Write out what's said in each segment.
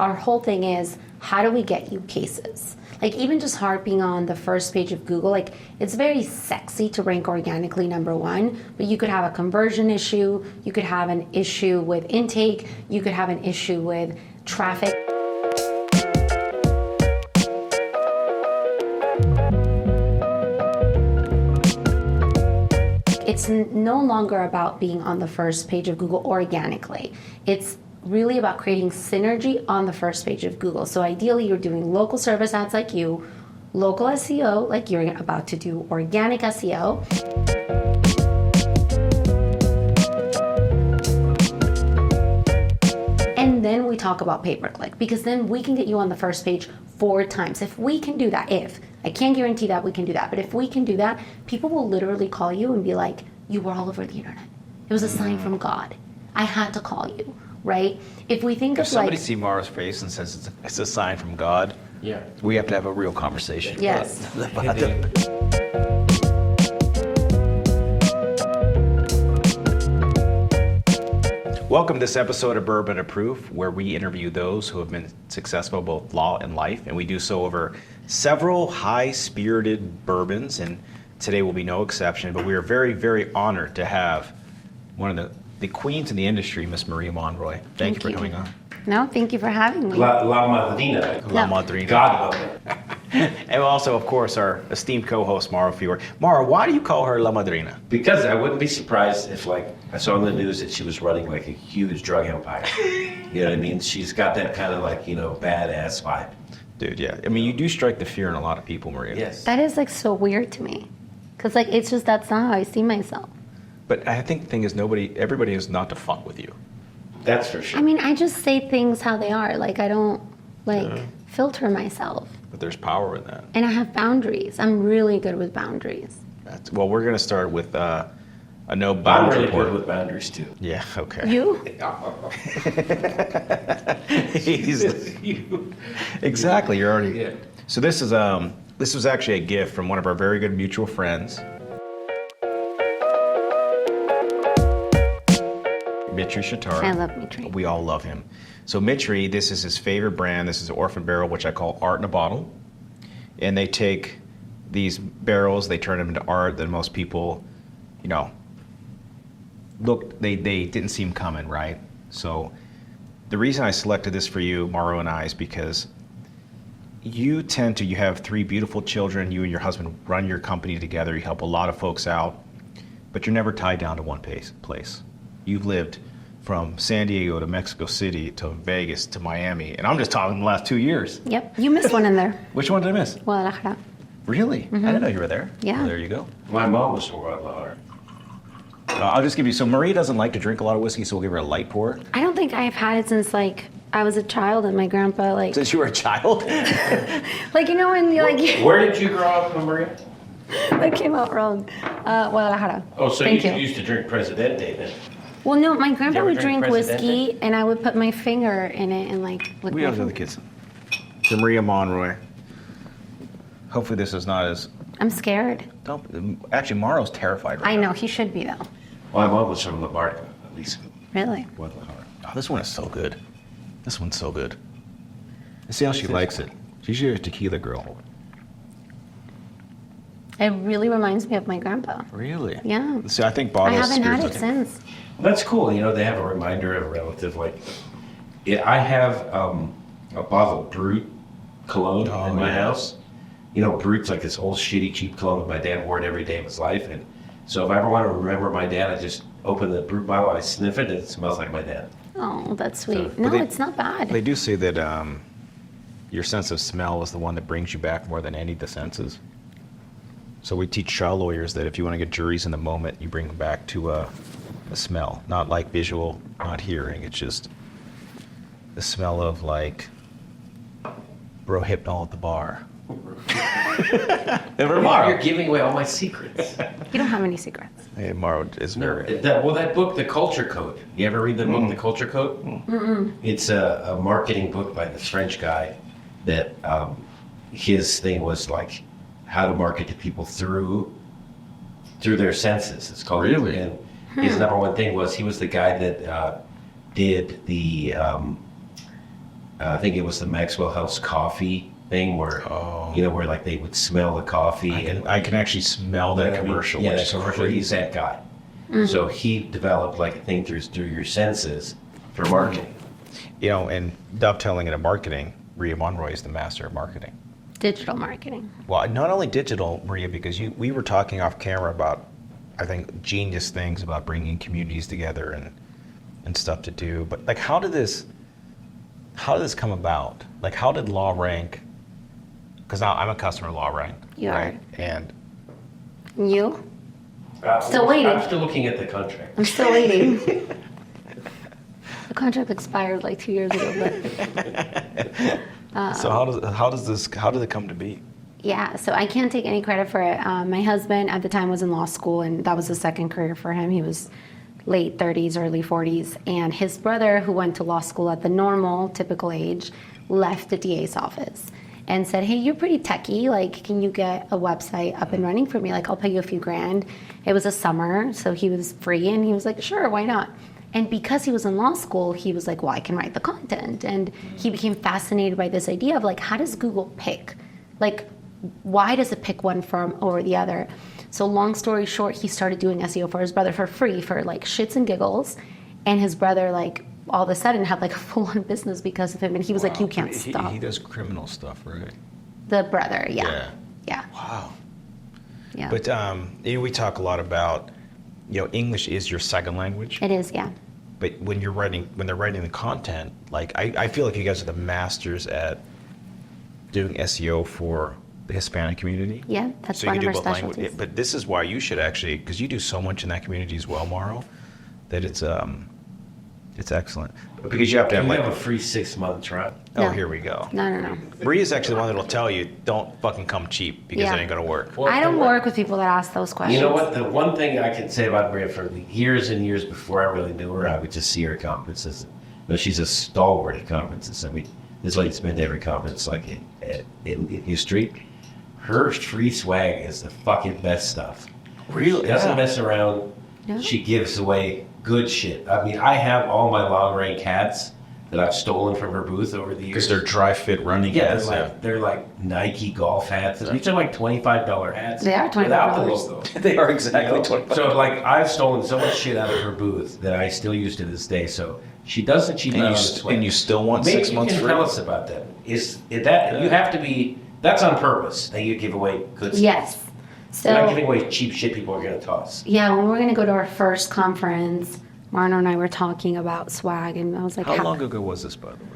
Our whole thing is, how do we get you cases? Like, even just harping on the first page of Google, like, it's very sexy to rank organically #1, but you could have a conversion issue, you could have an issue with intake, you could have an issue with traffic. It's no longer about being on the first page of Google organically. It's really about creating synergy on the first page of Google. So ideally, you're doing local service ads like you, local SEO like you're about to do, organic SEO. And then we talk about pay-per-click, because then we can get you on the first page 4 times. If we can do that, I can't guarantee that we can do that, but if we can do that, people will literally call you and be like, you were all over the internet. It was a sign from God. I had to call you. Right? If we think if of somebody sees Mara's face and says it's a sign from God, yeah, we have to have a real conversation. Yes. Welcome to this episode of Bourbon of Proof, where we interview those who have been successful both law and life, and we do so over several high-spirited bourbons, and today will be no exception. But we are very, very honored to have one of the queens in the industry, Miss Maria Monroy. Thank you for coming on. No, thank you for having me. La Madrina. La Madrina. Godmother. And also, of course, our esteemed co-host, Mara Fiore. Mara, why do you call her La Madrina? Because I wouldn't be surprised if, like, I saw on the news that she was running, like, a huge drug empire. You know what I mean? She's got that kind of, like, badass vibe. Dude, yeah. I mean, you do strike the fear in a lot of people, Maria. Yes. That is, like, so weird to me. Because, like, it's just that's not how I see myself. But I think the thing is, everybody is not to fuck with you. That's for sure. I mean, I just say things how they are. Like, I don't, filter myself. But there's power in that. And I have boundaries. I'm really good with boundaries. Well, we're going to start with a no I'm boundary really report. good with boundaries, too. Yeah, okay. You? Exactly, you're already... Yeah. So this was actually a gift from one of our very good mutual friends. Mitri Shatar. I love Mitri. We all love him. So Mitri, this is his favorite brand. This is Orphan Barrel, which I call art in a bottle. And they take these barrels, they turn them into art that most people, they didn't see them coming, right? So the reason I selected this for you, Mauro and I, is because you have 3 beautiful children. You and your husband run your company together. You help a lot of folks out, but you're never tied down to one place. You've lived from San Diego to Mexico City to Vegas to Miami, and I'm just talking the last 2 years. Yep. You missed one in there. Which one did I miss? Guadalajara. Really? I didn't know you were there. Yeah. Well, there you go. My mom was from Guadalajara. I'll just give you, so Maria doesn't like to drink a lot of whiskey, so we'll give her a light pour. I don't think I've had it since, I was a child and my grandpa, Since you were a child? when you, Where did you grow up, Maria? That came out wrong. Guadalajara. Oh, so Thank you used to drink Presidente then? Well, no, my grandpa ever would drink drink whiskey, Presidente? and I would put my finger in it and lick We my have the other finger. kids. So Maria Monroy. Hopefully this is not as... I'm scared. Actually, Mauro's terrified right I now. know, he should be, though. My mom was from La Barca, at least. Really? Guadalajara. Oh, this one is so good. This one's so good. See how she likes it. She's your tequila girl. It really reminds me of my grandpa. Really? Yeah. See, I think I bottles... haven't had it since. That's cool. They have a reminder of a relative. I have a bottle of Brut cologne in my house. Brut's like this old shitty cheap cologne that my dad wore it every day of his life. And so if I ever want to remember my dad, I just open the Brut bottle, I sniff it, and it smells like my dad. Oh, that's sweet. So- No, it's not bad. They do say that your sense of smell is the one that brings you back more than any of the senses. So we teach trial lawyers that if you want to get juries in the moment, you bring them back to a smell, not like visual, not hearing. It's just the smell of bro hypnol at the bar. Never mind. You're giving away all my secrets. You don't have any secrets. Hey, Maro is very... That book, The Culture Code. You ever read the book, The Culture Code? Mm-mm. It's a marketing book by this French guy that his thing was how to market to people through their senses. It's called. Really? And his number one thing was he was the guy that did the I think it was the Maxwell House coffee thing where, Oh. where like they would smell the coffee. I can actually smell that commercial. Yeah, which that is commercial. crazy. He's that guy. So he developed like a thing through your senses for marketing. And dovetailing into marketing, Maria Monroy is the master of marketing. Digital marketing. Well, not only digital, Maria, because we were talking off camera about, I think, genius things about bringing communities together and stuff to do. But like, how did this come about? Like, how did Law Rank? Because now I'm a customer of Law Rank. You right? are. And You? Still waiting. I'm still looking at the contract. I'm still waiting. The contract expired like 2 years ago, but so how did it come to be? yeah, so I can't take any credit for it. My husband at the time was in law school, and that was his second career for him. He was late 30s, early 40s, and his brother, who went to law school at the normal, typical age, left the DA's office and said, hey, you're pretty techie, like, can you get a website up and running for me? Like, I'll pay you a few grand. It was a summer, so he was free, and he was like, sure, why not? And because he was in law school, he was like, well, I can write the content. And he became fascinated by this idea of like, how does Google pick? Like, why does it pick one firm over the other? So long story short, he started doing SEO for his brother for free, for like shits and giggles. And his brother, like, all of a sudden had like a full-on business because of him. And he was like, you can't stop. He does criminal stuff, right? The brother, yeah. Wow. Yeah. But we talk a lot about, English is your second language. It is, yeah. But when they're writing the content, like I feel like you guys are the masters at doing SEO for the Hispanic community. Yeah, that's so one you of can our do both specialties. language. But this is why you should actually, because you do so much in that community as well, Mauro, that it's excellent. Because you have to have We like have a free 6-month trial. No. here we go. No. Maria's actually the one that'll tell you, don't fucking come cheap because Yeah. it ain't gonna work. Well, I don't the- work with people that ask those questions. You know what? The one thing I can say about Maria for years and years before I really knew her, I would just see her at conferences. She's a stalwart at conferences. I mean, this lady's been to every conference like in history. Her free swag is the fucking best stuff. Really? She doesn't mess around. Yeah. She gives away good shit. I mean, I have all my long range hats that I've stolen from her booth over the years. Because they're dry fit running Yeah, hats. they're like Nike golf hats. These are like $25 hats. They are $25. Without the logo. They are exactly 25. So like I've stolen so much shit out of her booth that I still use to this day. So she doesn't cheat And out you on the st- swag. and you still want Maybe 6 months you can free? tell us about that. Is that you have to be? That's on purpose that you give away good stuff. Yes. You're not So giving away cheap shit people are going to toss. yeah, when we were going to go to our first conference, Marno and I were talking about swag, and I was like, How long ago was this, by the way?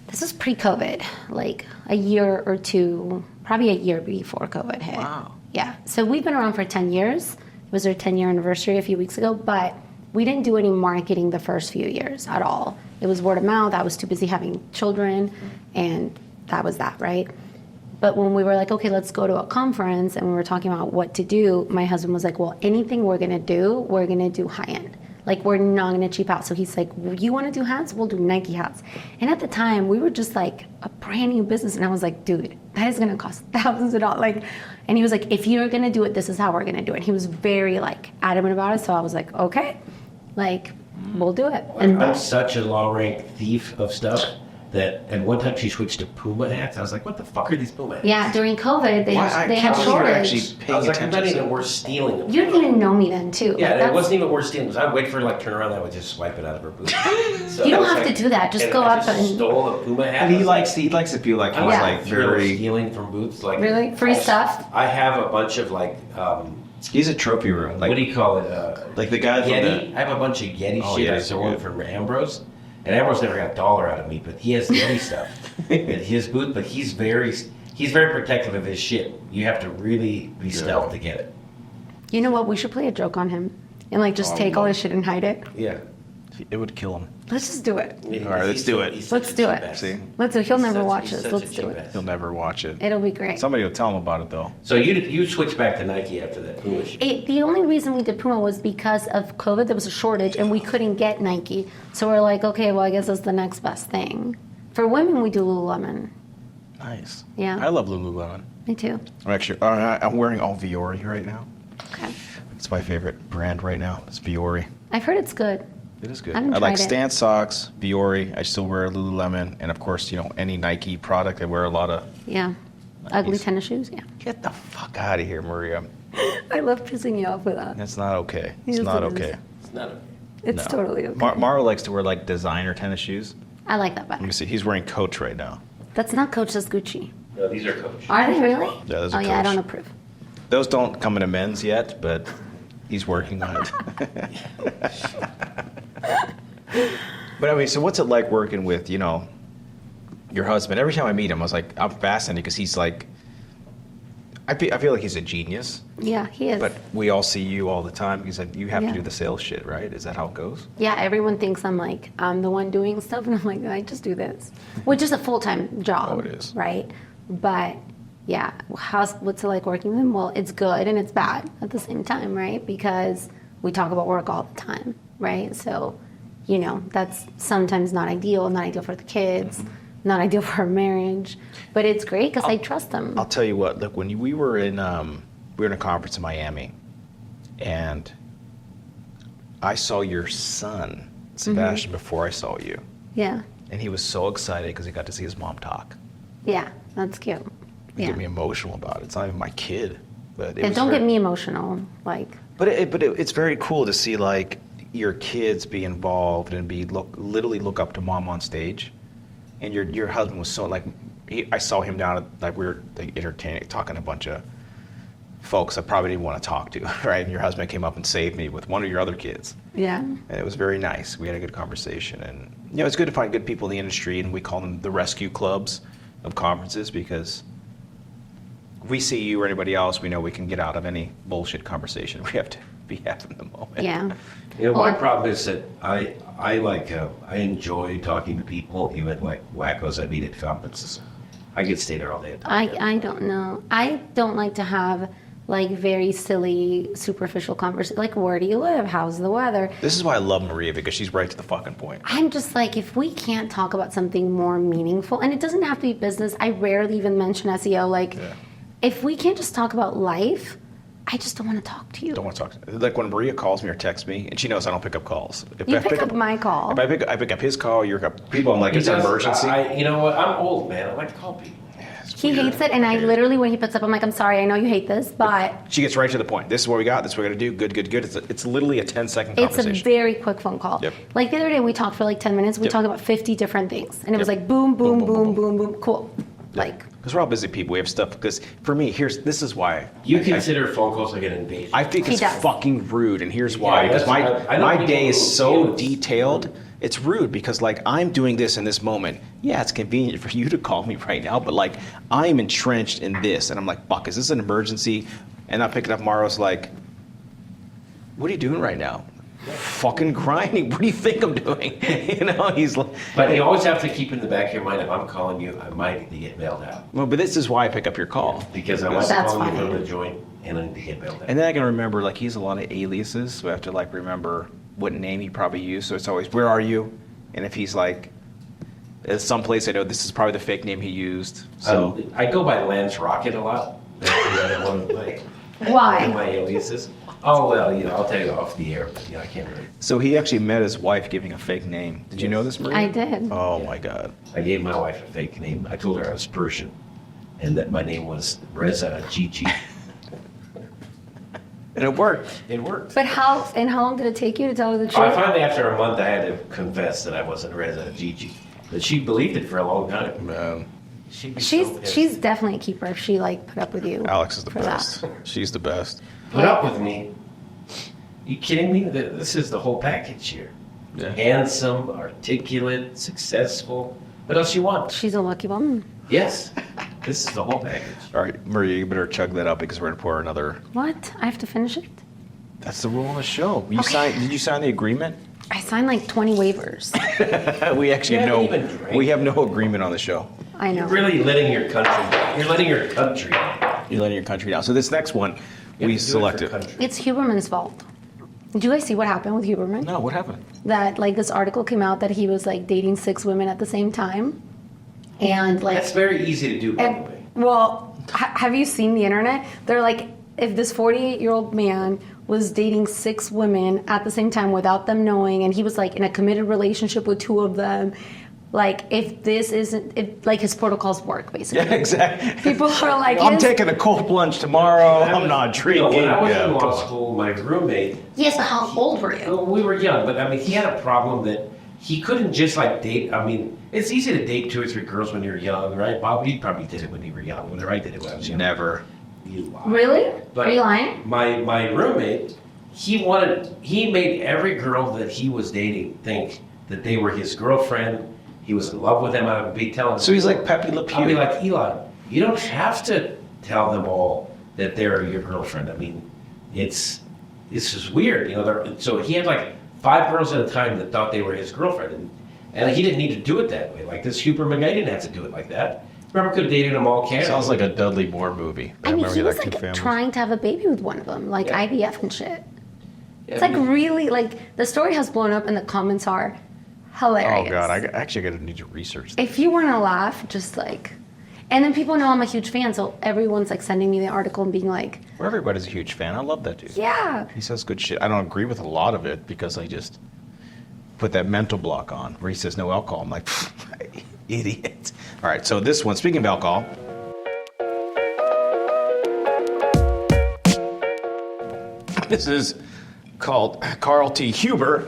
This was pre-COVID, like a year or two, probably a year before COVID hit. Wow. Yeah. So we've been around for 10 years. It was our 10-year anniversary a few weeks ago, but we didn't do any marketing the first few years at all. It was word of mouth. I was too busy having children, and that was that, right? But when we were like, okay, let's go to a conference, and we were talking about what to do, my husband was like, well, anything we're going to do high-end. Like, we're not going to cheap out. So he's like, you want to do hats? We'll do Nike hats. And at the time, we were just like a brand new business. And I was like, dude, that is going to cost thousands of dollars. Like, and he was like, if you're going to do it, this is how we're going to do it. And he was very like adamant about it. So I was like, okay, like, we'll do it. And I'm such a low rank thief of stuff that at one time she switched to Puma hats. I was like, what the fuck are these Puma hats? yeah, during COVID, they had you're shortage. actually I paying was like, I'm attention. not even worth stealing them. You didn't even know me then, too. Yeah, Like, it that's- wasn't even worth stealing because I'd wait for her to like turn around and I would just swipe it out of her booth. So You don't I was have like- to do that. Just and go I up just and stole a Puma hat. And he likes to feel like he's I'm like thrilled very. stealing from booths. Like Really? Free stuff? I have a bunch of like He's a trophy room. what do Like you call it? like the guy from Yeti. I have a bunch of Yeti Oh, shit I Yetis are stole good. from Ambrose. And Ambrose never got a dollar out of me, but he has Yeti stuff at his booth. But he's very protective of his shit. You have to really be stealth to get it. you know what? We should play a joke on him and like just take all his shit and hide it. Yeah. It would kill him. Let's just do it. All right, let's do it. Let's do it. See? Let's do it. He'll never watch this. Let's do it. He'll never watch it. It'll be great. Somebody will tell him about it though. So you switched back to Nike after that Puma shit. The only reason we did Puma was because of COVID. There was a shortage and we couldn't get Nike. So we're like, okay, well, I guess that's the next best thing. For women, we do Lululemon. Nice. Yeah. I love Lululemon. Me too. I'm wearing all Viore right now. Okay. It's my favorite brand right now. It's Viore. I've heard it's good. It is good. I haven't I like tried it. Stan socks, Viore. I still wear Lululemon, and of course, any Nike product. I wear a lot of. Yeah. Ugly Nikes. tennis shoes. Yeah. Get the fuck out of here, Maria. I love pissing you off with that. That's not okay. It's Yes, not it is. okay. It's not a. It's No. totally okay. Maro likes to wear like designer tennis shoes. I like that Let better. me see. He's wearing Coach right now. That's not Coach, that's Gucci. No, these are Coach. Are they really? Yeah, those Oh are yeah, I Coach. don't approve. Those don't come in a men's yet, but he's working on it. But I mean, so what's it like working with, your husband? Every time I meet him, I was like, I'm fascinated because he's like, I feel like he's a genius, Yeah, he is. but we all see you all the time because you have Yeah. to do the sales shit, right? Is that how it goes? Yeah, everyone thinks I'm the one doing stuff, and I'm like, I just do this, which is a full-time job. Oh, it is. Right? But yeah, what's it like working with him? Well, it's good and it's bad at the same time, right? Because we talk about work all the time, right? So, that's sometimes not ideal for the kids, not ideal for our marriage, but it's great because I trust them. I'll tell you what. Look, when we were in a conference in Miami, and I saw your son Sebastian before I saw you, Yeah, and he was so excited because he got to see his mom talk. yeah, that's cute. It Yeah, get me emotional about it. It's not even my kid, but it and was don't very- get me emotional. Like, It's very cool to see like your kids be involved and literally look up to mom on stage, and your husband was so like I saw him down at like we were like, entertaining talking to a bunch of folks I probably didn't want to talk to, right? And your husband came up and saved me with one of your other kids, yeah, and it was very nice. We had a good conversation, and it's good to find good people in the industry, and we call them the rescue clubs of conferences because we see you or anybody else, we know we can get out of any bullshit conversation we have to be having in the moment. yeah. My Well- problem is that I enjoy talking to people, even like wackos I meet at conferences. I could stay there all day. And talk to them. I don't know. I don't like to have like very silly, superficial conversations. Like, where do you live? How's the weather? This is why I love Maria, because she's right to the fucking point. I'm just like, if we can't talk about something more meaningful, and it doesn't have to be business. I rarely even mention SEO. Like, Yeah. if we can't just talk about life, I just don't want to talk to you. Don't want to talk. Like when Maria calls me or texts me, and she knows I don't pick up calls. If You I pick up my call. If I pick up his call, you're up people. I'm like, it's an Because emergency. you know what? I'm old, man. I like to call people. He hates it, and I literally, when he picks up, I'm like, I'm sorry, I know you hate this, but She gets right to the point. This is what we got. This is what we're gonna do. Good, good, good. It's literally a 10-second it's a conversation. very quick phone call. Yep. Like the other day, we talked for like 10 minutes. We Yep. talked about 50 different things, and it was Yep. like boom, boom, Boom, boom, boom, boom, boom, boom. Cool. Like, Because we're all busy people. We have stuff. Because for me, this is why. You consider phone calls like an invasion. I think He it's does. fucking rude, and here's why. Yeah, Because I know my people day is who so feel it's- detailed. It's rude because like I'm doing this in this moment. Yeah, it's convenient for you to call me right now, but like I'm entrenched in this, and I'm like, fuck, is this an emergency? And I pick it up. Maro's like, what are you doing right now? Fucking grinding. What do you think I'm doing? He's like, But you always have to keep in the back of your mind, if I'm calling you, I might need to get mailed out. well, but this is why I pick up your call. Because I might be That's calling you fine. from the joint and I need to get mailed out. And then I can remember, like, he has a lot of aliases, so I have to, like, remember what name he probably used. So it's always, where are you? And if he's, like, at some place, I know this is probably the fake name he used. So, I go by Lance Rocket a lot. That's one of why? my aliases. Oh, well, I'll tell you off the air. But, I can't really. so he actually met his wife giving a fake name. Did you know this, Maria? I did. Oh, my God. I gave my wife a fake name. I told her I was Persian and that my name was Reza Gigi. And it worked. It worked. But how long did it take you to tell her the I truth? finally, after a month, I had to confess that I wasn't Reza Gigi. But she believed it for a long time. Man, She'd be so pissed. She's definitely a keeper if she like put up with you. Alex is the for that. best. She's the best. Put up with me. You kidding me? This is the whole package here. Yeah. Handsome, articulate, successful. What else you want? She's a lucky woman. Yes. This is the whole package. All right, Maria, you better chug that up because we're going to pour another. What? I have to finish it? That's the rule of the show. Okay. Did you sign the agreement? I signed like 20 waivers. We actually You have haven't even drank. we have no agreement on the show. I know. You're really letting your country down. You're letting your country down. You're letting your country down. So this next one, You have we to do it for selected. country. It's Huberman's fault. Did you guys see what happened with Huberman? No, what happened? That like this article came out that he was like dating 6 women at the same time, and like That's very easy to do, by the And, way. well, have you seen the internet? They're like, if this 48-year-old man was dating 6 women at the same time without them knowing, and he was like in a committed relationship with 2 of them. Like, if this isn't, if, like, his protocols work, basically. Yeah, exactly. People are like, I'm taking a cold plunge tomorrow. I'm not drinking. When I was in come law on. school, my roommate, Yes, but how old were you? well, we were young, but I mean, he had a problem that he couldn't just like date. I mean, it's easy to date 2 or 3 girls when you're young, right? Bob, you probably did it when you were young. Whether I did it when I was young. Never. You lie. Really? But Are you lying? My roommate, he made every girl that he was dating think that they were his girlfriend. He was in love with them. I would be telling them. So he's like Pepe Le Pew. I'd be like, Eli, you don't have to tell them all that they're your girlfriend. I mean, it's just weird, you know. So he had like 5 girls at a time that thought they were his girlfriend, and he didn't need to do it that way. Like this Huberman guy didn't have to do it like that. Remember, could have dated them all casually. Sounds like a Dudley Moore movie. I mean, Remember he was two like families? trying to have a baby with one of them, like Yeah. IVF and shit. Yeah, It's like really, like, the story has blown up and the comments are hilarious. Oh God, I actually gotta need to research that. If you want to laugh, just like, and then people know I'm a huge fan, so everyone's like sending me the article and being like, Well, everybody's a huge fan. I love that dude. yeah. He says good shit. I don't agree with a lot of it because I just put that mental block on where he says no alcohol. I'm like, idiot. All right, so this one, speaking of alcohol. This is called Carl T. Huber.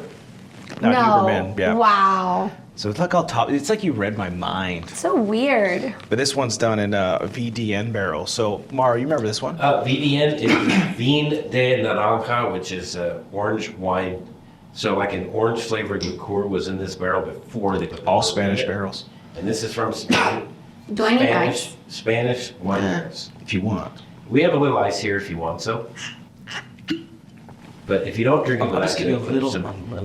Not Huberman, yeah. Wow. So it's like all top. It's like you read my mind. So weird. But this one's done in a VDN barrel. So, Mara, you remember this one? VDN is Vin de Naranja, which is orange wine. So like an orange flavored liqueur was in this barrel before they put All the Spanish in it. barrels, And this is from Spain. Do I need ice? Spanish wine barrels. if you want. We have a little ice here if you want so. But if you don't drink it, I'll just give you a little-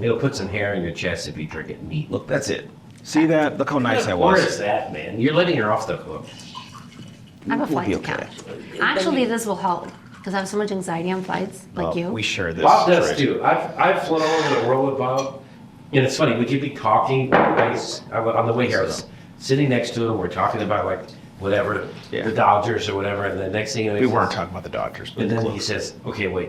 it'll put some hair in your chest if you drink it neat. Look, that's it. See that? Look how nice that What was. is that, man? You're letting her off the hook. I have a We'll flight be to okay. catch. Actually, this will help because I have so much anxiety on flights, like you. We share this. Bob does trait. too. I've flown all over the world with Bob, and it's funny. We could be talking on the way here. I was sitting next to him. We're talking about like whatever, Yeah. the Dodgers or whatever, and the next thing you know, he We weren't says- talking about the Dodgers, but And then he says, "Okay, wait.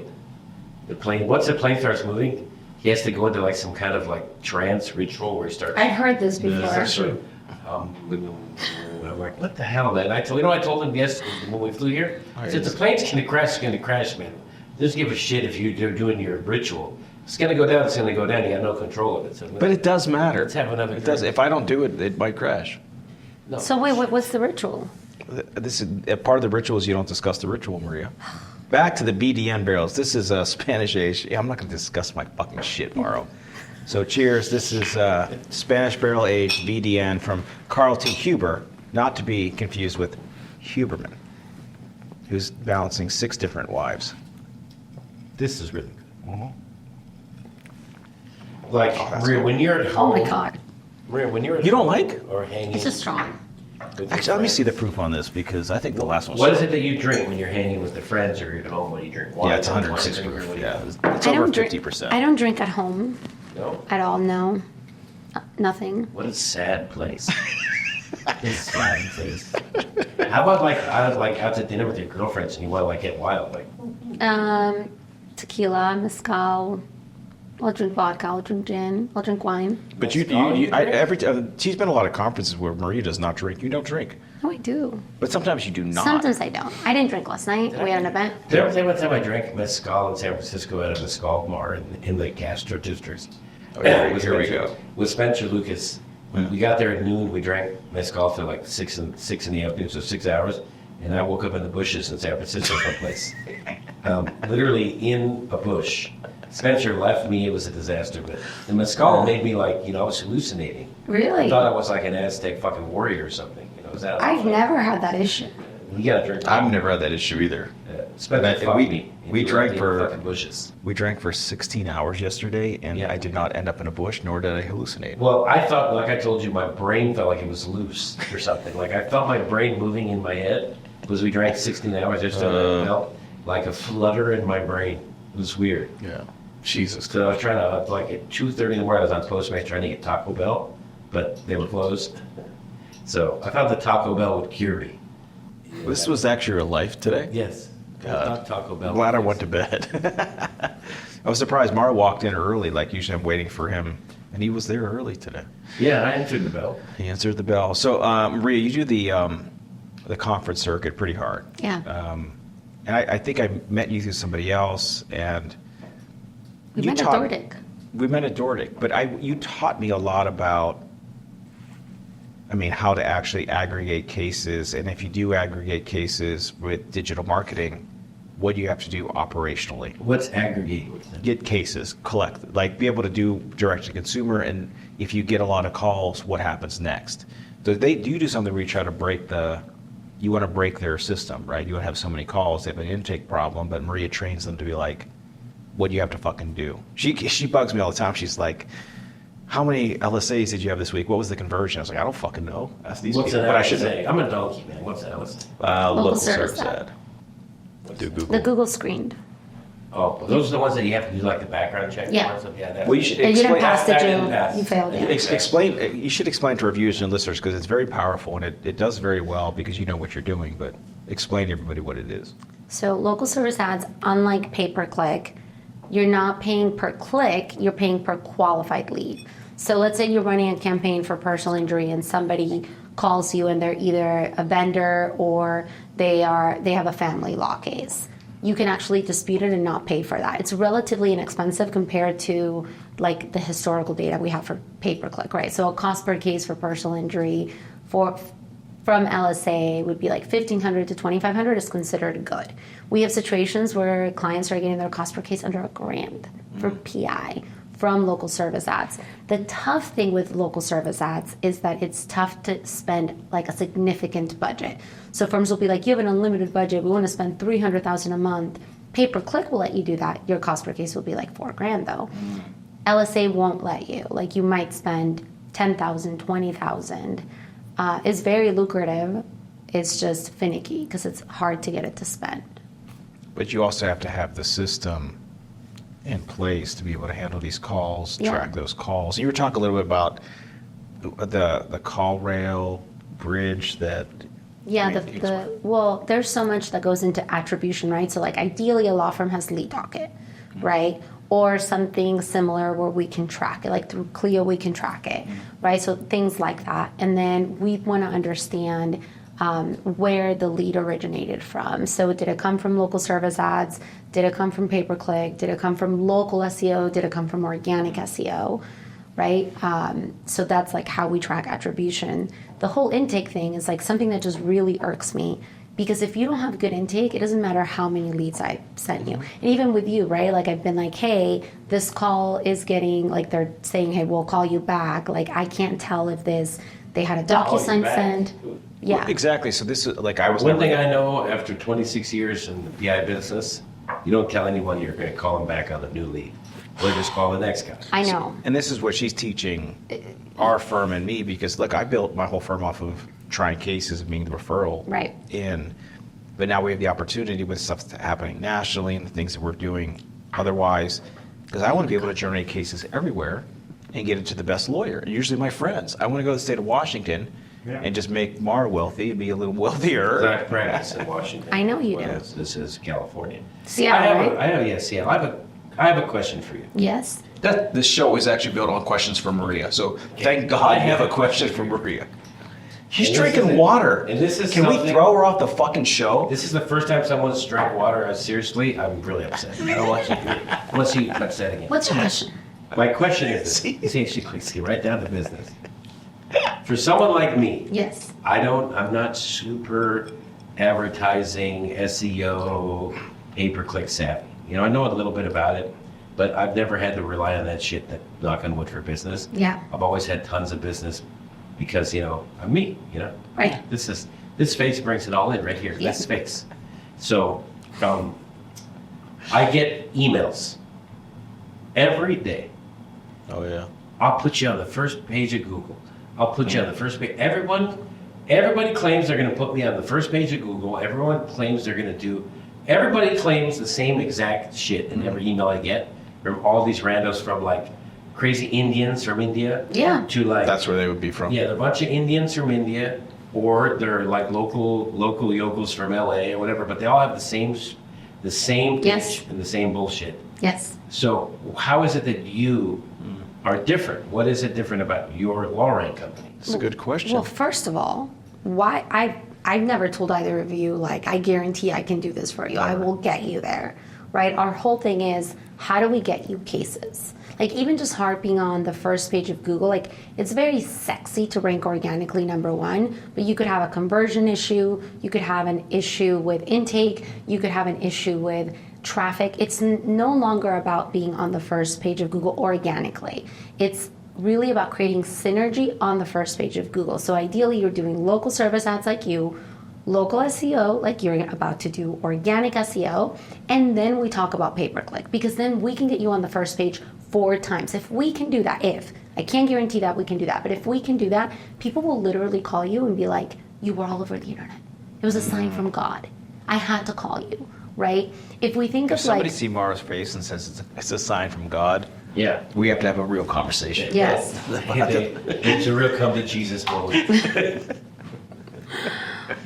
The plane. Once the plane starts moving, he has to go into like some kind of like trance ritual where he starts." I've heard this before. Sort of, I'm like, what the hell, man? I told him yes when we flew here. I said, the plane's gonna crash, it's gonna crash, man. Just give a shit if you're doing your ritual. It's gonna go down, it's gonna go down. You got no control of it. So But it does matter. Let's have another It does. drink. If I don't do it, it might crash. no. So wait, what's the ritual? This is part of the ritual is you don't discuss the ritual, Maria. Back to the BDN barrels. This is a Spanish age. Yeah, I'm not going to discuss my fucking shit, Morrow. So cheers. This is Spanish barrel aged BDN from Carl T. Huber, not to be confused with Huberman, who's balancing 6 different wives. This is really good. Like, Maria, when you're at Oh home. my god, Maria, when you're at You don't home like? Or hanging. it's just strong. with your Actually, let me friends. see the proof on this because I think the last one. What is it that you drink when you're hanging with the friends or you're at home? What do you drink? Wine, Yeah, it's wine 106 drink, or proof. what do you- Yeah, it's I over don't drink. 50%. I don't drink at home No? at all. No, nothing. What a sad place. It's a sad place. How about out to dinner with your girlfriends and you want to like get wild? Like, Tequila, mezcal. I'll drink vodka. I'll drink gin. I'll drink wine. But she's been a lot of conferences where Maria does not drink. You don't drink. No, I do. But sometimes you do not. Sometimes I don't. I didn't drink last night. We had an event. did you ever say one time I drank mezcal in San Francisco at a mezcal bar in the Castro district? Oh, yeah, With here we Spencer- go. With Spencer Lucas. We got there at noon. We drank mezcal for like six in the afternoon, so 6 hours. And I woke up in the bushes in San Francisco someplace. Literally in a bush. Spencer left me. It was a disaster. But the mezcal made me like, I was hallucinating. I Really? thought I was like an Aztec fucking warrior or something. Is that? I've never had that issue. You gotta drink. I've never had that issue either. Spencer And fucked we- me. we into drank the for- fucking bushes. We drank for 16 hours yesterday, and Yeah. I did not end up in a bush, nor did I hallucinate. Well, I thought, like I told you, my brain felt like it was loose or something. Like I felt my brain moving in my head because we drank 16 hours yesterday. I felt like a flutter in my brain. It was weird. Yeah. Jesus. So I was trying to, like at 2:30 in the morning, I was on Postmates trying to get Taco Bell, but they were closed. So I thought the Taco Bell would cure me. This was actually your life today? Yes. Not Taco Bell. Glad I went to bed. I was surprised. Mara walked in early. Like usually I'm waiting for him, and he was there early today. Yeah, I answered the bell. He answered the bell. So, Maria, you do the conference circuit pretty hard. Yeah. And I think I met you through somebody else, and We you met at taught- Dordick. We met at Dordick, but you taught me a lot about, how to actually aggregate cases, and if you do aggregate cases with digital marketing, what do you have to do operationally? What's aggregating? Get cases, collect, like be able to do direct to consumer, and if you get a lot of calls, what happens next? So do you do something where you try to you want to break their system, right? You want to have so many calls, they have an intake problem, but Maria trains them to be like, what do you have to fucking do? She bugs me all the time. She's like, how many LSAs did you have this week? What was the conversion? I was like, I don't fucking know. Ask these What's people. an But I should LSA? I'm a donkey, man. What's an LSA? local service service ad. Do Google. The Google screened. Oh, well, those are the ones that you have to do like the background check. Yeah. For? So, yeah. That's, Well, you should And you didn't explain. pass, did I didn't you? pass. You failed, yeah. Explain. You should explain to reviewers and listeners because it's very powerful and it does very well because you know what you're doing. But explain to everybody what it is. So local service ads, unlike pay-per-click, you're not paying per click, you're paying per qualified lead. So let's say you're running a campaign for personal injury and somebody calls you and they're either a vendor or they have a family law case. You can actually dispute it and not pay for that. It's relatively inexpensive compared to like the historical data we have for pay-per-click, right? So a cost per case for personal injury from LSA would be like $1,500 to $2,500 is considered good. We have situations where clients are getting their cost per case under $1,000 for PI from local service ads. The tough thing with local service ads is that it's tough to spend like a significant budget. So firms will be like, you have an unlimited budget, we want to spend $300,000 a month. Pay-per-click will let you do that. Your cost per case will be like $4,000 though. LSA won't let you. Like you might spend $10,000, $20,000. It's very lucrative. It's just finicky because it's hard to get it to spend. But you also have to have the system in place to be able to handle these calls, Yeah. track those calls. You were talking a little bit about the call rail bridge that. Yeah, well, there's so much that goes into attribution, right? So like ideally a law firm has lead docket, right? Or something similar where we can track it, like through Clio we can track it, right? So things like that. And then we want to understand where the lead originated from. So did it come from local service ads? Did it come from pay-per-click? Did it come from local SEO? Did it come from organic SEO? Right? So that's like how we track attribution. The whole intake thing is like something that just really irks me because if you don't have good intake, it doesn't matter how many leads I sent you. And even with you, right? Like I've been like, hey, this call is getting, like they're saying, hey, we'll call you back. Like I can't tell if they had a DocuSign send. Yeah. Well, exactly. So this is like I was. One thing I know after 26 years in the PI business, you don't tell anyone you're going to call them back on a new lead. We'll just call the next guy. I know. And this is what she's teaching our firm and me because look, I built my whole firm off of trying cases and being the referral Right. in. But now we have the opportunity with stuff that's happening nationally and the things that we're doing otherwise, because I want to be able to generate cases everywhere and get it to the best lawyer. Usually my friends. I want to go to the state of Washington and just make Mara wealthy and be a little wealthier. I practice in Washington. I know you do. Well, this is California. Seattle, right? Seattle. I have a question for you. Yes. This show is actually built on questions from Maria. So thank God you have a question from Maria. She's And this drinking is- water. and this is Can we something- throw her off the fucking show? This is the first time someone's drank water seriously. I'm really upset. I don't want you to do it. I want you upset again. What's your question? My question is this. See, she clicks you right down to business. For someone like me, Yes. I'm not super advertising, SEO, pay-per-click savvy. You know, I know a little bit about it, but I've never had to rely on that shit that knock on wood for business. Yeah. I've always had tons of business because, you know, I'm me, you know. Right. This face brings it all in right here. Yeah. This face. So, I get emails every day. Oh yeah. I'll put you on the first page of Google. I'll put you on the first page. Everybody claims they're going to put me on the first page of Google. Everybody claims the same exact shit in every email I get from all these randos from like crazy Indians from India. Yeah. To like, That's where they would be from. yeah, they're a bunch of Indians from India, or they're like local yokels from LA or whatever, but they all have the same the same pitch Yes. and the same bullshit. Yes. So how is it that you are different? What is it different about your Lorraine company? It's a good question. Well, first of all, why I've never told either of you like I guarantee I can do this for you. I will get you there, right? Our whole thing is how do we get you cases? Like even just harping on the first page of Google, like it's very sexy to rank organically #1, but you could have a conversion issue, you could have an issue with intake, you could have an issue with traffic. It's no longer about being on the first page of Google organically. It's really about creating synergy on the first page of Google. So ideally you're doing local service ads like you, local SEO like you're about to do, organic SEO, and then we talk about pay-per-click because then we can get you on the first page 4 times. If we can do that, I can't guarantee that we can do that, but if we can do that, people will literally call you and be like, you were all over the internet. It was a sign from God. I had to call you, right? If we think if of somebody like, see Mara's face and says it's a sign from God, Yeah. we have to have a real conversation. yes, It's a real come to Jesus moment.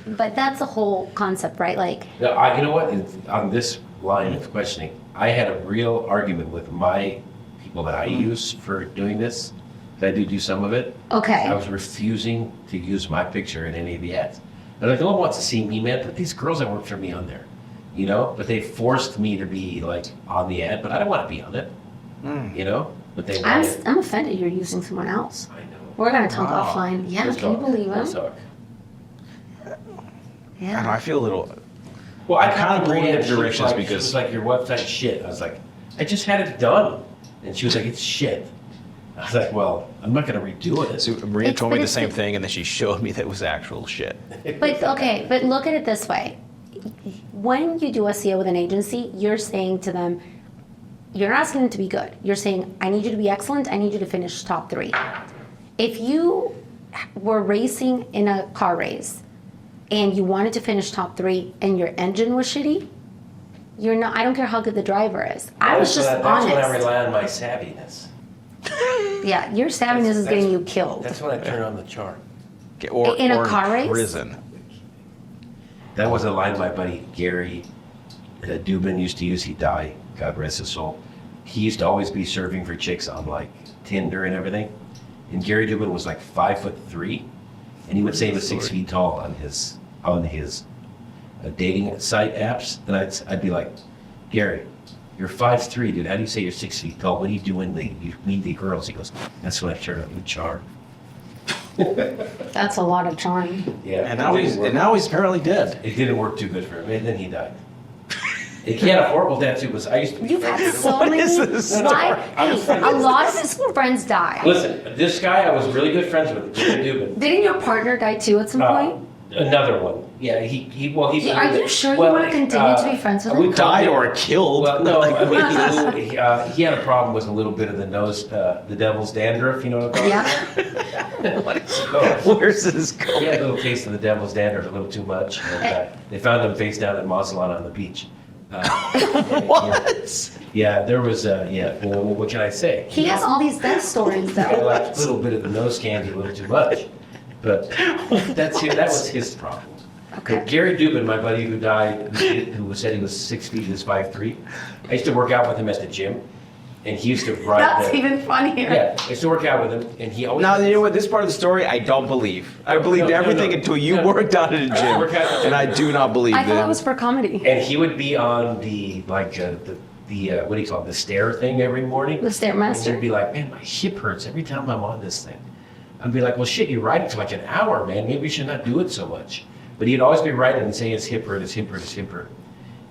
but that's the whole concept, right? Like, No, you know what? On this line of questioning, I had a real argument with my people that I use for doing this. I do some of it. okay. I was refusing to use my picture in any of the ads. They're like, no one wants to see me, man. Put these girls that work for me on there, you know. But they forced me to be like on the ad, but I don't want to be on it, you know. But they want it. I'm offended you're using someone else. I know. We're gonna talk Wow. offline. Yeah, Let's can you talk. believe Let's it? talk. I don't know, Yeah. I feel a little. Well, I I'm kind of going in agreed. directions She because- was like, your website's shit. I was like, I just had it done, and she was like, it's shit. I was like, well, I'm not going to redo it. So Maria It's- told but me the it's same the- thing, and then she showed me that it was actual shit. But okay, but look at it this way. When you do SEO with an agency, you're saying to them, you're not asking them to be good. You're saying, I need you to be excellent. I need you to finish top 3. If you were racing in a car race and you wanted to finish top 3 and your engine was shitty, you're not. I don't care how good the driver is. I was just That's honest. when I rely on my savviness. Yeah, your savviness is getting you killed. That's when I turn on the chart. Or, In a or car race? prison. That was a line my buddy Gary Dubin used to use. He died, God rest his soul. He used to always be serving for chicks on like Tinder and everything. And Gary Dubin was like 5'3", and he would say he was 6 feet tall on his dating site apps. And I'd be like, Gary, you're 5'3", dude. How do you say you're 6 feet tall? What do you do when you meet the girls? He goes, that's when I turn on the chart. That's a lot of charm. Yeah, And now he's apparently dead. it didn't work too good for him, and then he died. He had a horrible tattoo. I used to be You've friends had with him. so What many. is this Why? Hey, a lot of his friends die. Listen, this guy I was really good friends with, Gary Dubin. Didn't your partner die too at some point? Another one. Yeah, he Yeah, are you sure you wanna continue to be friends with him? Died or killed. Well, no, Like, I mean, he had a problem with a little bit of the nose, the devil's dandruff, you know what I'm talking Yeah. what is, about? where's this He going? had a little taste of the devil's dandruff, a little too much. And, they found him face down at Mazatlan on the beach. What? Yeah, there was, well, what can I say? He has all these death stories I though. liked a little bit of the nose candy a little too much. But that was his problem. Okay. But Gary Dubin, my buddy who died, who said he was 6 feet, he's 5'3". I used to work out with him at the gym, and he used to ride That's the... even funnier. Yeah, I used to work out with him, and he always... Now, you know what? This part of the story, I don't believe. I believed No, everything until you worked out at a gym, Work out at the and I do not believe I thought that. it was for comedy. And he would be on the what do you call it, the stair thing every morning. The Stairmaster. And he'd be like, man, my hip hurts every time I'm on this thing. I'd be like, well, shit, you ride it for like an hour, man. Maybe you should not do it so much. But he'd always be riding and say his hip hurt, his hip hurt, his hip hurt.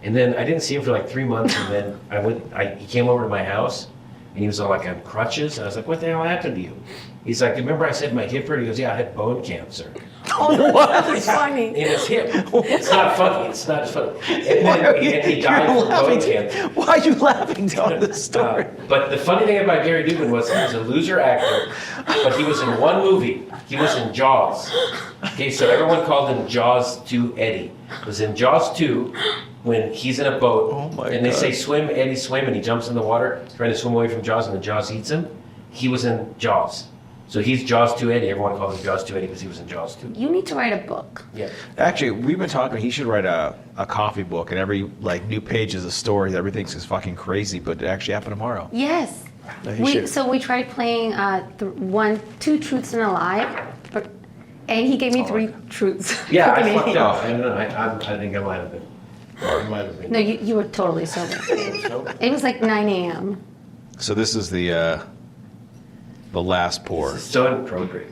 And then I didn't see him for like 3 months, and then he came over to my house, and he was all like on crutches, and I was like, what the hell happened to you? He's like, remember I said my hip hurt? He goes, yeah, I had bone cancer. That's funny. In his hip. It's not funny. It's not funny. And then he died You're from bone laughing. cancer. Why are you laughing down this story? But the funny thing about Gary Dubin was he was a loser actor, but he was in one movie. He was in Jaws. Okay, so everyone called him Jaws 2 Eddie. It was in Jaws 2 when he's in a boat Oh my and they God. say swim, Eddie swim, and he jumps in the water trying to swim away from Jaws and then Jaws eats him. He was in Jaws. So he's Jaws 2 Eddie. Everyone calls him Jaws 2 Eddie because he was in Jaws 2. You need to write a book. Yeah. Actually, we've been talking. He should write a coffee book, and every like new page is a story that everything's just fucking crazy, but it actually happened tomorrow. Yes. He should. So we tried playing two truths and a lie, and he gave me 3 truths. Yeah, I Fucking fucked idiot. up. I don't know. I think I might have been. Or I might have been. No, you were totally sober. It was like 9 a.m. So this is the last pour. So inappropriate.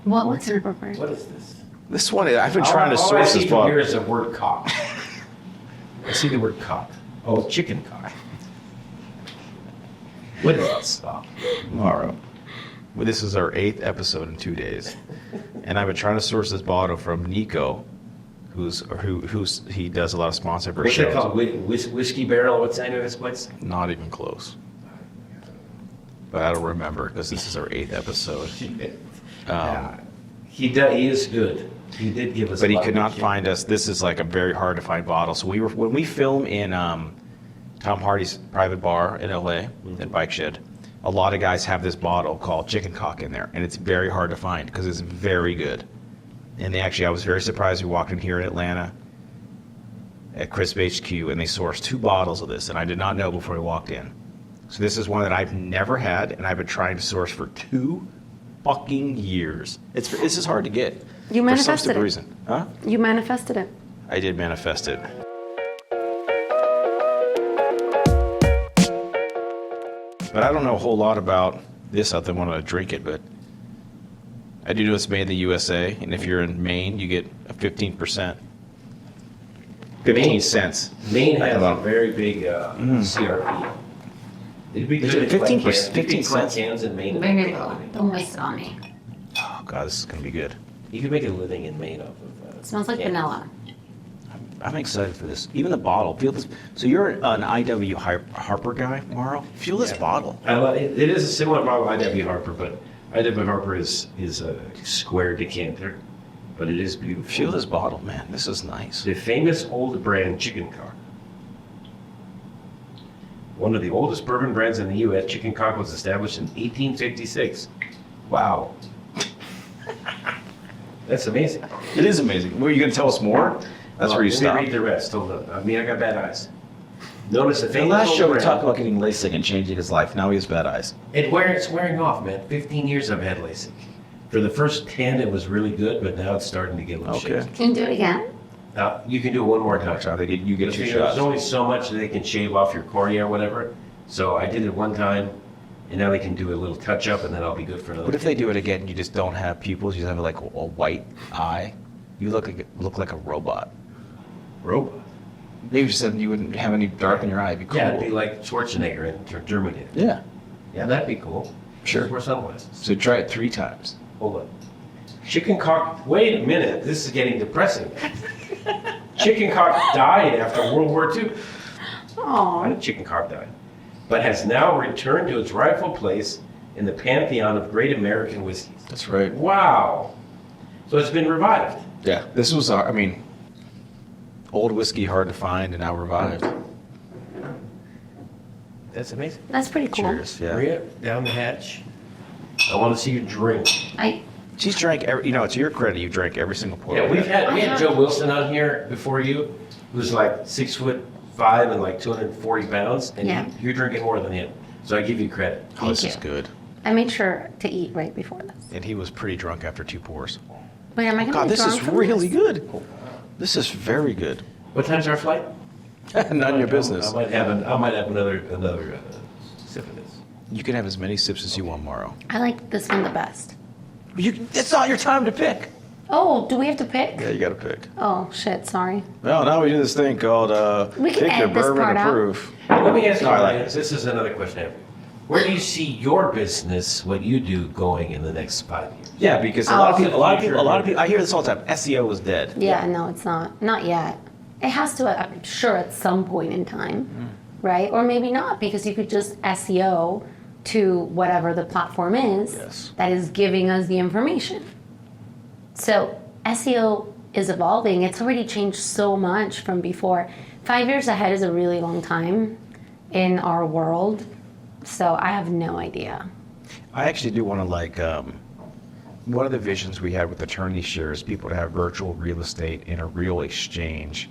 What's inappropriate? What is this? This one, I've been trying to All I source see this from bottle. here is the word cock. I see the word cock. Oh, chicken cock. What is this stuff? Tomorrow. Well, this is our 8th episode in 2 days, and I've been trying to source this bottle from Nico, who's he does a lot of sponsored What's shows. it called? Whiskey Barrel? What's the name of this place? Not even close. But I don't remember because this is our 8th episode. He is good. He did give us. But a he lot could of not good find us. This is like a very hard to find bottle. So when we film in Tom Hardy's private bar in LA, at Bike Shed, a lot of guys have this bottle called Chicken Cock in there, and it's very hard to find because it's very good. And I was very surprised. We walked in here in Atlanta at Crisp HQ, and they sourced 2 bottles of this, and I did not know before we walked in. So this is one that I've never had, and I've been trying to source for 2 fucking years. This is hard to get. You for some manifested stupid it. reason. Huh? You manifested it. I did manifest it. But I don't know a whole lot about this other than want to drink it, but I do know it's made in the USA, and if you're in Maine, you get a 15%. 15 cents. Maine has Hello. a very big CRP. It'd be Is good it to collect 15%? cans. You could 15 collect cents? cans in Maine. Very low. Don't waste it on me. Oh, God, this is going to be good. You could make a living in Maine off of. It smells like cans. vanilla. I'm excited for this. Even the bottle. Feel this. So you're an IW Harper guy, Morrow? Feel this bottle. I love it. It is a similar bottle to IW Harper, but IW Harper is a square decanter, but it is beautiful. Feel this bottle, man. This is nice. The famous old brand Chicken Cock. One of the oldest bourbon brands in the U.S., Chicken Cock was established in 1856. Wow. That's amazing. It is amazing. Were you going to tell us more? That's where you Let stop. me read the rest. Hold on. I mean, I got bad eyes. Notice the The famous last old show we brand. talked about getting LASIK and changing his life. Now he has bad eyes. It's wearing off, man. 15 years I've had LASIK. For the first 10, it was really good, but now it's starting to get a little Okay. shaky. Can you do it again? Now, you can do it one more time. You get 2 There's shots. only so much that they can shave off your cornea or whatever. So I did it one time, and now they can do a little touch up, and then I'll be good for another. What if they do it again and you just don't have pupils? You just have like a white eye? You look like a robot. robot? Maybe just said you wouldn't have any dark in your eye. It'd be cool. Yeah, it'd be like Schwarzenegger in Terminator. Yeah. Yeah, that'd be cool. Sure. Just wear sunglasses. So try it 3 times. Hold on. Chicken cock. Wait a minute. This is getting depressing. Chicken cock died after World War II. Why Oh, did chicken cock die? But has now returned to its rightful place in the pantheon of great American whiskeys. That's right. Wow. So it's been revived. Yeah. This was, old whiskey hard to find and now revived. That's amazing. that's pretty cool. Cheers. Yeah. Maria, down the hatch. I want to see you drink. She's drank to your credit, you drank every single pour. Yeah, we had Joe Wilson on here before you, who's like 6'5" and like 240 pounds, and Yeah. you're drinking more than him. So I give you credit. Oh, this Thank is you. good. I made sure to eat right before this. And he was pretty drunk after 2 pours. Wait, am I gonna God, be this drunk is from really this? good. This is very good. What time's our flight? None of your business. I might have another sip of this. You can have as many sips as you want, Morrow. I like this one the best. It's not your time to pick. Oh, do we have to pick? Yeah, you got to pick. Oh shit, sorry. Well, now we do this thing called We can Pick Your edit this Bourbon part of out. Proof. Let me ask you, No, I like Ryan, this is another question I have. Where do you see your business, what you do, going in the next 5 years? Yeah, because a lot of people. I hear this all the time. SEO is dead. Yeah, no, it's not yet. It has to, I'm sure, at some point in time, right? Or maybe not, because you could just SEO to whatever the platform is Yes. that is giving us the information. So SEO is evolving. It's already changed so much from before. 5 years ahead is a really long time in our world. So I have no idea. I actually do want to one of the visions we had with attorney shares, people to have virtual real estate in a real exchange,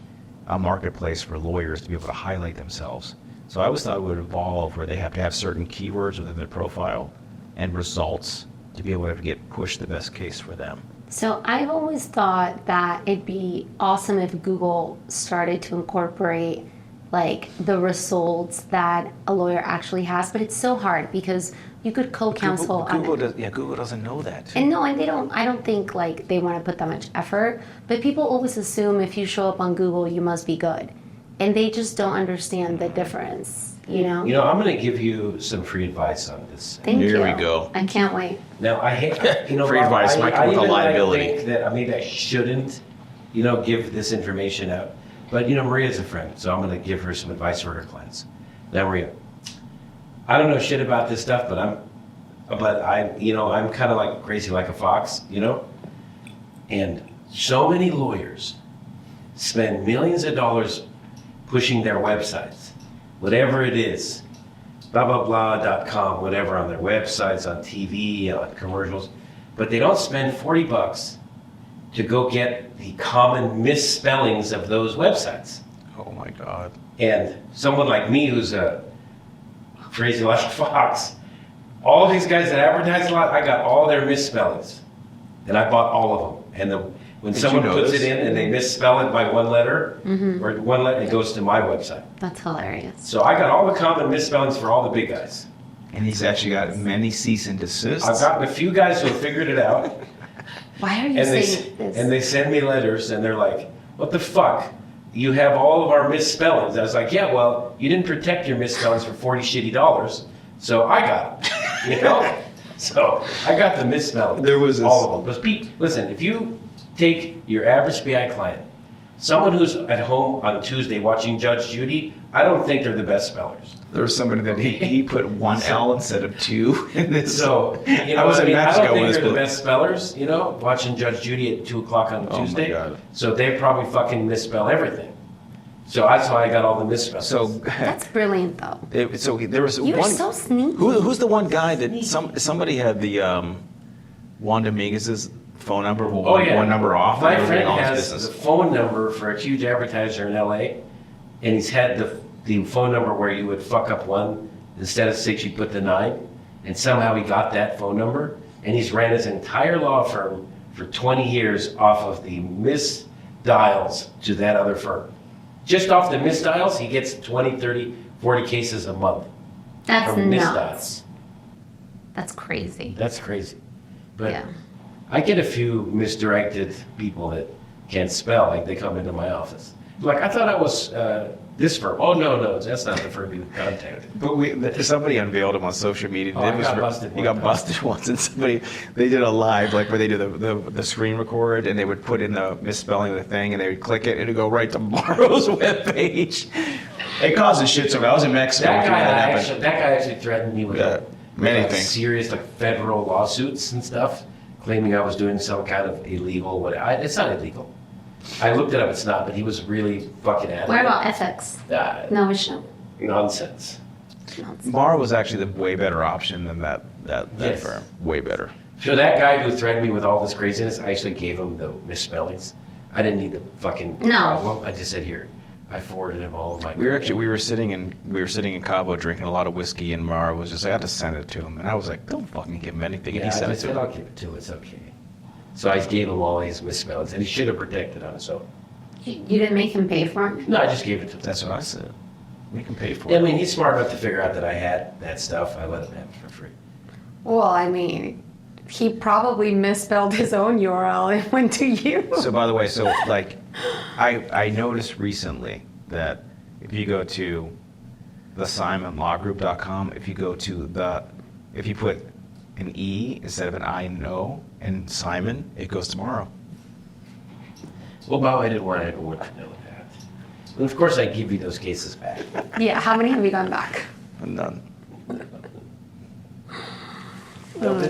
a marketplace for lawyers to be able to highlight themselves. So I always thought it would evolve where they have to have certain keywords within their profile and results to be able to get push the best case for them. So I've always thought that it'd be awesome if Google started to incorporate like the results that a lawyer actually has, but it's so hard because you could co-counsel on it. Google doesn't know that. And no, and they don't. I don't think like they want to put that much effort. But people always assume if you show up on Google, you must be good, and they just don't understand the difference. You know. You know, I'm going to give you some free advice on this. Thank you. Here we go. I can't wait. Now, I hate, you know, Free advice might come with a liability. I think that maybe I shouldn't, you know, give this information out. But, you know, Maria's a friend, so I'm going to give her some advice for her clients. Now, Maria, I don't know shit about this stuff, but I'm, you know, I'm kind of like crazy like a fox, you know? And so many lawyers spend millions of dollars pushing their websites, whatever it is, blah, blah, blah.com, whatever, on their websites, on TV, on commercials, but they don't spend $40 to go get the common misspellings of those websites. Oh my God. And someone like me who's a crazy like fox, all these guys that advertise a lot, I got all their misspellings. And I bought all of them. And when someone puts it in and they misspell it by one letter, or one letter, it goes to my website. That's hilarious. So I got all the common misspellings for all the big guys. And he's actually got many cease and desists. I've gotten a few guys who have figured it out. Why are you And saying this? and they send me letters and they're like, what the fuck? You have all of our misspellings. I was like, yeah, well, you didn't protect your misspellings for $40 shitty, so I got them, you know? So I got the misspellings, There was this- all of them. But Pete, listen, if you take your average BI client, someone who's at home on Tuesday watching Judge Judy, I don't think they're the best spellers. There was somebody that he put one L instead of two in this. So, you know, I was in I Mexico don't think when they're the this best spellers, you know, watching Judge Judy at 2 o'clock on Oh my Tuesday. God. So they probably fucking misspell everything. So that's why I got all the misspellings. So, That's brilliant, though. there was You're one. so sneaky. Who's the one guy that somebody had the Juan Dominguez's phone number, one number off? My and everything, friend all his has business. the phone number for a huge advertiser in LA, and he's had the phone number where you would fuck up one, instead of 6, you put the 9, and somehow he got that phone number, and he's ran his entire law firm for 20 years off of the misdials to that other firm. Just off the misdials, he gets 20, 30, 40 cases a month. That's from nuts. misdials. That's crazy. That's crazy. But Yeah. I get a few misdirected people that can't spell, like they come into my office. Like, I thought I was this firm. Oh, no, that's not the firm you contacted. But somebody unveiled him on social media. Oh, I got busted He one got time. busted once, and they did a live, like where they do the screen record, and they would put in the misspelling of the thing, and they would click it, and it would go right to Morrow's webpage. It caused a shitstorm. I was in Mexico. That when guy happened. actually threatened me with many like things. serious like federal lawsuits and stuff, claiming I was doing some kind of illegal. It's not illegal. I looked it up. It's not. But he was really fucking at it. What about ethics? No, it's no. Nonsense. Nonsense. Morrow was actually the way better option than that Yes. firm. Way better. So that guy who threatened me with all this craziness, I actually gave him the misspellings. I didn't need the fucking No. problem. I just said, here. I forwarded him all of my. We were sitting in Cabo drinking a lot of whiskey, and Morrow was just, I had to send it to him, and I was like, don't fucking give him anything. Yeah, And he I sent it just to said, him. I'll give it to him. It's okay. So I gave him all his misspellings, and he should have protected on his own. You didn't make him pay for it? No, I just gave it to him. That's what I said. We can pay for Yeah, I it. mean, he's smart enough to figure out that I had that stuff. I let him have it for free. Well, I mean, he probably misspelled his own URL and went to you. So by the way, I noticed recently that if you go to the SimonLawGroup.com, if you put an E instead of an I and an O and Simon, it goes to Morrow. Well, Bob, I didn't want everyone to know that. And of course, I give you those cases back. Yeah, how many have you gone back? None.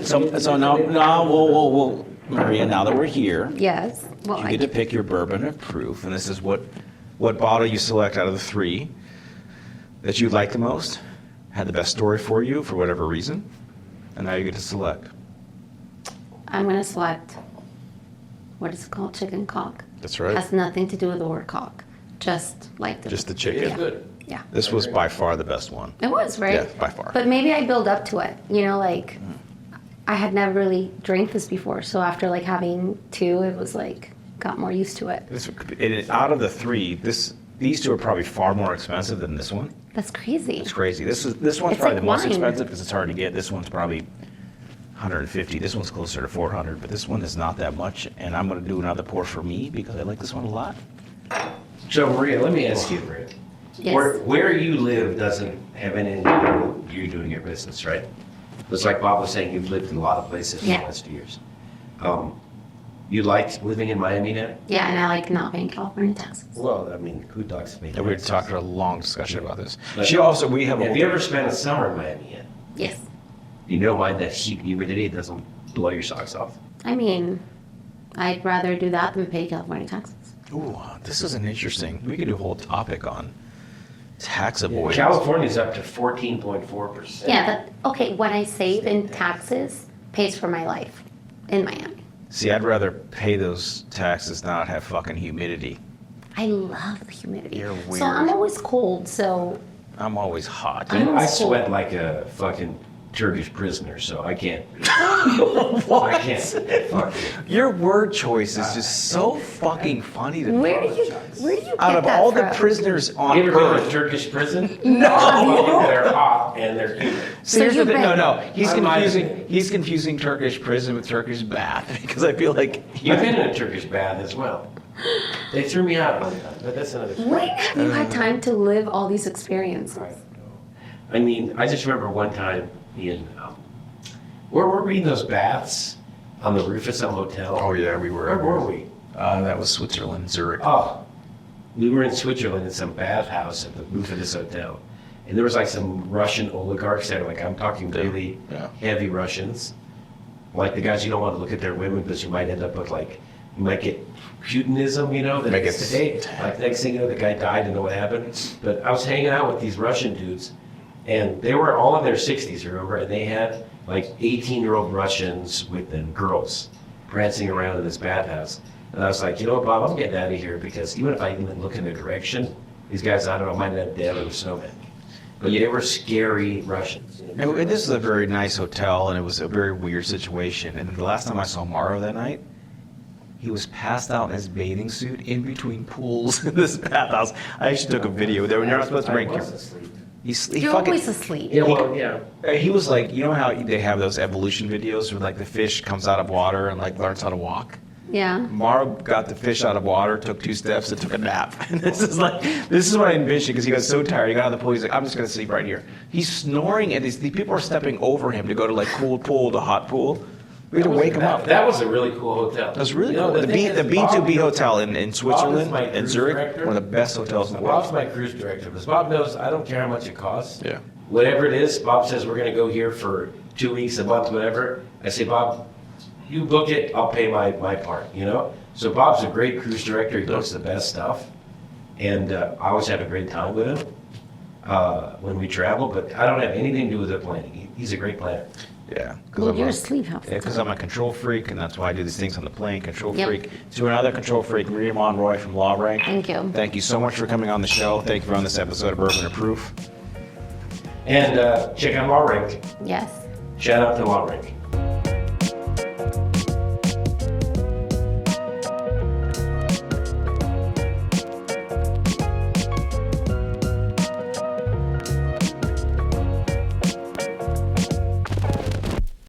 So now, we'll, Maria, now that we're here, Yes. Well, you get to pick your bourbon of proof, and this is what bottle you select out of the 3 that you like the most, had the best story for you for whatever reason, and now you get to select. I'm going to select, what is it called? Chicken cock. That's right. Has nothing to do with the word cock. Just like Just the chicken. It's good. Yeah. This was by far the best one. It was, right? Yeah, by far. But maybe I build up to it. You know, like, I had never really drank this before. So after, like, having 2, it was, like, got more used to it. Out of the 3, these 2 are probably far more expensive than this one. That's crazy. It's crazy. This one's It's probably like the most wine. expensive because it's hard to get. This one's probably 150. This one's closer to 400, but this one is not that much. And I'm going to do another pour for me because I like this one a lot. So, Maria, let me ask you, Maria. Yes. Where you live doesn't have anything to do with you doing your business, right? It's like Bob was saying, you've lived in a lot of places in Yeah. the last few years. You liked living in Miami now? Yeah, and I like not paying California taxes. Well, I mean, who talks to me? And we talked a long discussion about this. But- We have Have you ever spent a summer in Miami yet? Yes. You know why that heat and humidity doesn't blow your socks off? I mean, I'd rather do that than pay California taxes. Ooh, this is an interesting. We could do a whole topic on tax avoidance. California's up to 14.4%. Yeah, okay, what I save in taxes pays for my life in Miami. See, I'd rather pay those taxes not have fucking humidity. I love the humidity. You're So weird. I'm always cold, so I'm always hot. I sweat like a fucking Turkish prisoner, so I can't. I can't. Fuck you. Your word choice is just so fucking funny to me. where do you get Out of that all from? the prisoners on You ever been to a earth. Turkish prison? No! They're hot and they're humid. So here's the you've thing. been- No. He's I'm not- confusing. He's confusing Turkish prison with Turkish bath because I feel like I've been in a Turkish bath as well. They threw me out one time, but that's another story. When have you had time to live all these experiences? I mean, I just remember one time being, where were we in those baths on the roof of some hotel? Oh yeah, we were. Where were we? That was Switzerland, Zurich. Oh, we were in Switzerland in some bathhouse at the roof of this hotel. And there was like some Russian oligarchs there, like I'm talking really Yeah. heavy Russians. Like the guys you don't want to look at their women because you might end up with like, you might get Putinism, you know, the Make next it- day. Like next thing you know, the guy died and know what happened. But I was hanging out with these Russian dudes and they were all in their 60s, remember? And they had like 18-year-old Russians with them, girls, prancing around in this bathhouse. And I was like, you know what, Bob, I'm getting out of here because even if I even look in their direction, these guys, I don't know, might end up dead or a snowman. But they were scary Russians. And this is a very nice hotel, and it was a very weird situation. And the last time I saw Morrow that night, he was passed out in his bathing suit in between pools in this bathhouse. I actually took a video there when you're not supposed to bring I was your. asleep. He You're fucking. always asleep. Yeah, well, yeah. He was like, you know how they have those evolution videos where like the fish comes out of water and like learns how to walk. Yeah. Morrow got the fish out of water, took 2 steps, and took a nap. And this is what I envisioned because he got so tired. He got out of the pool. He's like, I'm just gonna sleep right here. He's snoring, and these people are stepping over him to go to like cool pool to hot pool. We had to wake him up. That was a really cool hotel. That was really You know, cool. The thing is, B2B Bob- hotel in Switzerland, my in cruise Zurich, director. one of the best hotels in the Bob's world. my cruise director, because Bob knows I don't care how much it costs. Yeah. Whatever it is, Bob says we're gonna go here for 2 weeks, a month, whatever. I say, Bob, you book it, I'll pay my part, you know? So Bob's a great cruise director, he books the best stuff. And I always have a great time with him when we travel, but I don't have anything to do with the planning. He's a great planner. Yeah. Well, you're asleep half the Because time. I'm a control freak, and that's why I do these things on the plane. Control Yep. freak. To another control freak, Maria Monroy from Law Rank. Thank you. Thank you so much for coming on the show. Thank you for on this episode of Bourbon of Proof. And check out Law Rank. Yes. Shout out to Law Rank.